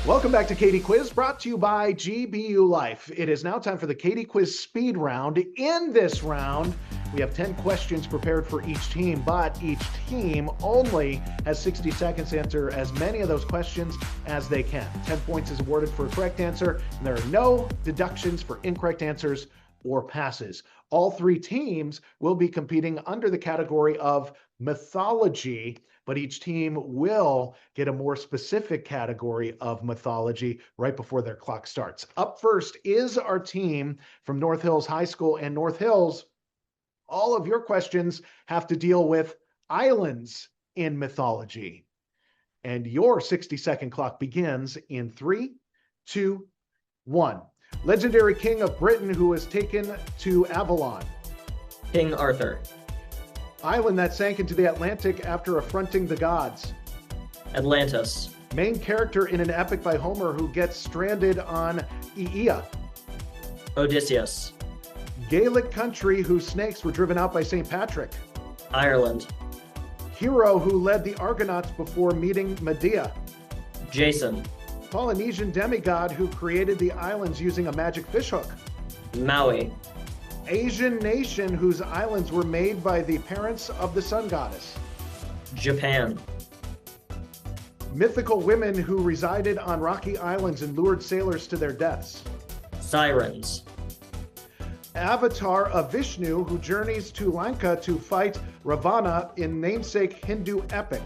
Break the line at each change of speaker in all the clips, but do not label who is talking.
Welcome back to Katie Quiz, brought to you by GBU Life. It is now time for the Katie Quiz Speed Round. In this round, we have 10 questions prepared for each team, but each team only has 60 seconds to answer as many of those questions as they can. 10 points is awarded for a correct answer, and there are no deductions for incorrect answers or passes. All three teams will be competing under the category of mythology, but each team will get a more specific category of mythology right before their clock starts. Up first is our team from North Hills High School, and North Hills, all of your questions have to deal with islands in mythology. And your 60-second clock begins in 3, 2, 1. Legendary king of Britain who was taken to Avalon.
King Arthur.
Island that sank into the Atlantic after affronting the gods.
Atlantis.
Main character in an epic by Homer who gets stranded on Aea.
Odysseus.
Gaelic country whose snakes were driven out by St. Patrick.
Ireland.
Hero who led the Argonauts before meeting Medea.
Jason.
Polynesian demigod who created the islands using a magic fishhook.
Maui.
Asian nation whose islands were made by the parents of the sun goddess.
Japan.
Mythical women who resided on rocky islands and lured sailors to their deaths.
Sirens.
Avatar of Vishnu who journeys to Lanka to fight Ravana in namesake Hindu epic.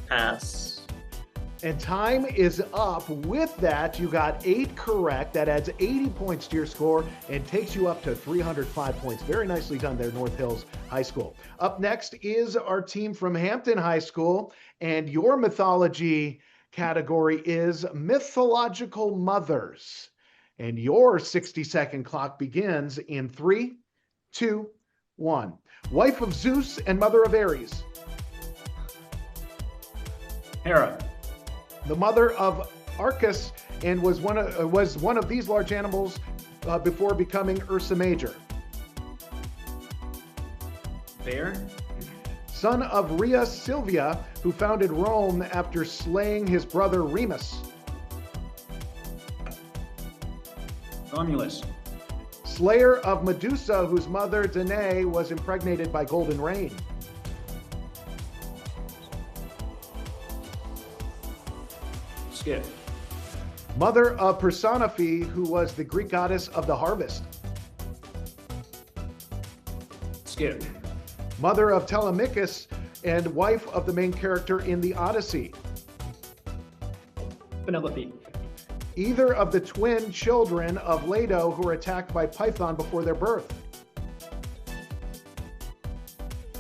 Pass.
And time is up. With that, you got 8 correct. That adds 80 points to your score and takes you up to 305 points. Very nicely done there, North Hills High School. Up next is our team from Hampton High School, and your mythology category is mythological mothers. And your 60-second clock begins in 3, 2, 1. Wife of Zeus and mother of Ares.
Hera.
The mother of Arcus, and was one of these large animals before becoming Ursa Major.
Bear.
Son of Rhea Silvia, who founded Rome after slaying his brother Remus.
Romulus.
Slayer of Medusa, whose mother Danae was impregnated by Golden Rain.
Skip.
Mother of Persephone, who was the Greek goddess of the harvest.
Skip.
Mother of Telemachus and wife of the main character in the Odyssey.
Penelope.
Either of the twin children of Leto who were attacked by Python before their birth.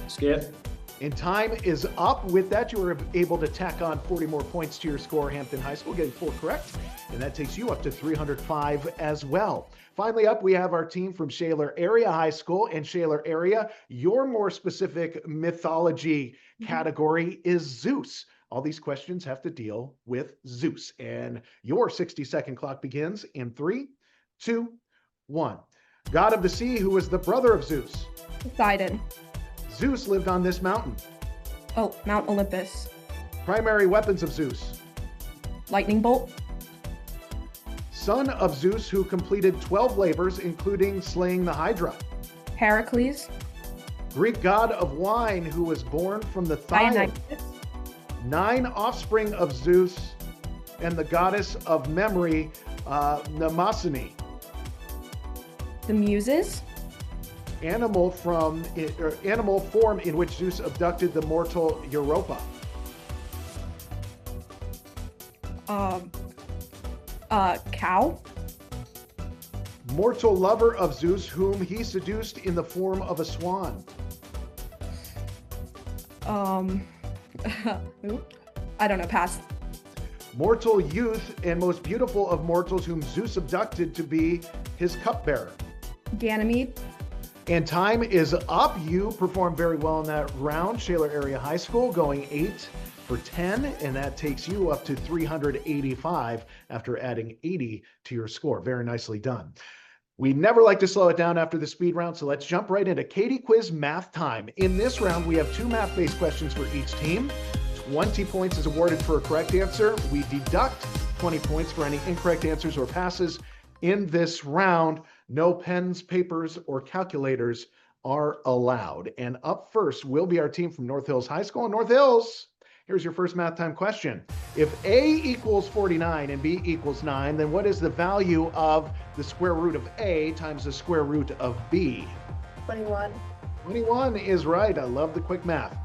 Skip.
And time is up. With that, you were able to tack on 40 more points to your score, Hampton High School, getting 4 correct. And that takes you up to 305 as well. Finally up, we have our team from Shaler Area High School. And Shaler Area, your more specific mythology category is Zeus. All these questions have to deal with Zeus. And your 60-second clock begins in 3, 2, 1. God of the sea, who was the brother of Zeus.
Poseidon.
Zeus lived on this mountain.
Oh, Mount Olympus.
Primary weapons of Zeus.
Lightning bolt.
Son of Zeus who completed 12 labors, including slaying the Hydra.
Heracles.
Greek god of wine who was born from the thigh.
Dionysus.
9 offspring of Zeus and the goddess of memory, Mnemosyne.
The Muses.
Animal form in which Zeus abducted the mortal Europa.
Cow.
Mortal lover of Zeus whom he seduced in the form of a swan.
I don't know, pass.
Mortal youth and most beautiful of mortals whom Zeus abducted to be his cupbearer.
Ganymede.
And time is up. You performed very well in that round. Shaler Area High School going 8 for 10, and that takes you up to 385 after adding 80 to your score. Very nicely done. We never like to slow it down after the speed round, so let's jump right into Katie Quiz math time. In this round, we have 2 math-based questions for each team. 20 points is awarded for a correct answer. We deduct 20 points for any incorrect answers or passes. In this round, no pens, papers, or calculators are allowed. And up first will be our team from North Hills High School. North Hills, here's your first math time question. If A equals 49 and B equals 9, then what is the value of the square root of A times the square root of B?
21.
21 is right. I love the quick math.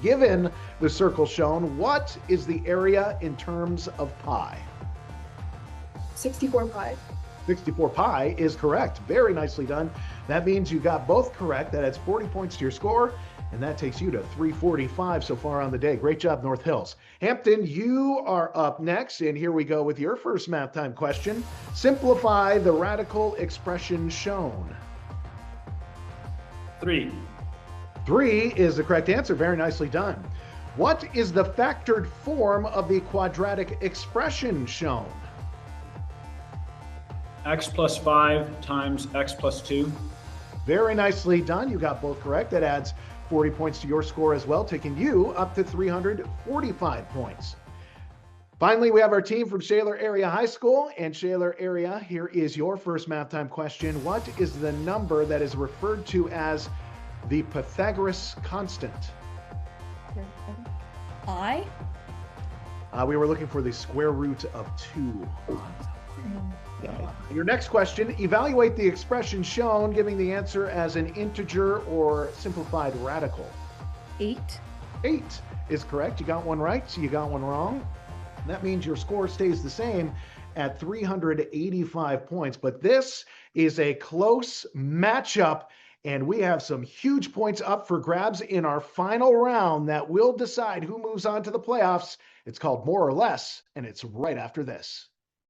Given the circle shown, what is the area in terms of pi?
64 pi.
64 pi is correct. Very nicely done. That means you got both correct. That adds 40 points to your score, and that takes you to 345 so far on the day. Great job, North Hills. Hampton, you are up next, and here we go with your first math time question. Simplify the radical expression shown.
3.
3 is the correct answer. Very nicely done. What is the factored form of the quadratic expression shown?
X plus 5 times x plus 2.
Very nicely done. You got both correct. That adds 40 points to your score as well, taking you up to 345 points. Finally, we have our team from Shaler Area High School. And Shaler Area, here is your first math time question. What is the number that is referred to as the Pythagoras constant?
I?
We were looking for the square root of 2. Your next question, evaluate the expression shown, giving the answer as an integer or simplified radical.
8.
8 is correct. You got one right, so you got one wrong. That means your score stays the same at 385 points. But this is a close matchup, and we have some huge points up for grabs in our final round that will decide who moves on to the playoffs. It's called More or Less, and it's right after this.